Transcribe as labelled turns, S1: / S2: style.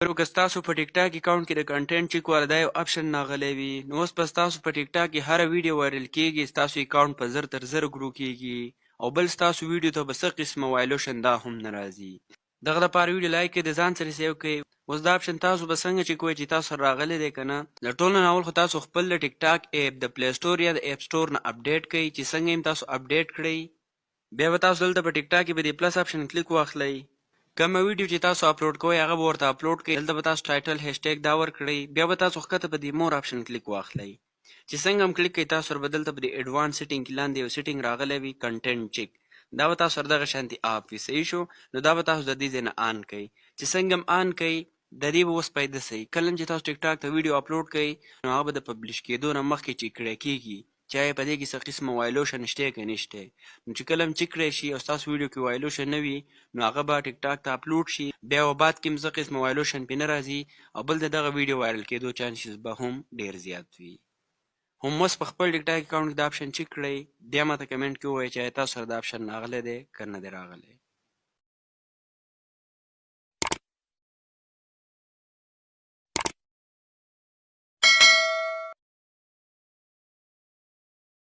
S1: ورو که ستاسو په ټیک ټاک اکاونټ کې د کنټینټ چیک والا دا یو اپشن راغلی وي نو اوس به ستاسو په ټیک ټاک کې هره ویډیو وایرل کیږي ستاسو اکاونټ په زر تر زر ګرو کیږي او بل ستاسو ویډیو ته به څه قسمه وایلوشن دا هم نه راځي دغه لپاره ویډیو لایک کړئ د ځان سره سیو کړئ اوس دا اپشن تاسو به څنګه چیک کوئ چې تاسو سره راغلی دی که نه د ټولو نه اول خو تاسو خپل د ټیک ټاک ایپ د پلی سټور یا د اپ سټور نه اپډیټ کړئ چې څنګه یې تاسو اپډیټ کړئ بیا به تاسو دلته په ټیک ټاک کې به د پلس اپشن کلیک واخلئ کومه ویډیو چې تاسو اپلوډ کوئ هغه به ورته اپلوډ کړئ دلته به تاسو ټایټل هیشټیګ دا ورکړئ بیا به تاسو ښکته په دې مور اپشن کلیک واخلئ چې څنګه هم کلیک کوئ تاسو سره به دلته په دې ایډوانس سیټینګ کې لاندې یو سیټینګ راغلی وي کنټینټ چیک دا به تاسو سره دغه شانتې آپ وي صحیح شو نو دا به تاسو د دې ځای نه آن کوئ چې څنګه هم آن کوئ د دې به اوس پیدا صحیح کله چې تاسو ټیک ټاک ته ویډیو اپلوډ کوئ نو هغه به د پبلش کېدو نه مخکې چیک کړی کېږي چې آیا په دې کې څه قسمه وایلوشن شته که نشته نو چې کله هم چیک کړی شي او ستاسو ویډیو کې وایلوشن نه وي نو هغه به ټیک ټاک ته اپلوډ شي بیا به بعد کې هم څه قسمه وایلوشن پرې نه راځي او بل د دغه ویډیو وایرل کېدو چانسز به هم ډېر زیات وي هم اوس په خپل ټیک ټاک اکاونټ کې دا اپشن چیک کړئ بیا ماته کمنټ کې ووایئ چې آیا تاسو سره دا اپشن راغلی دی که نه دی راغلی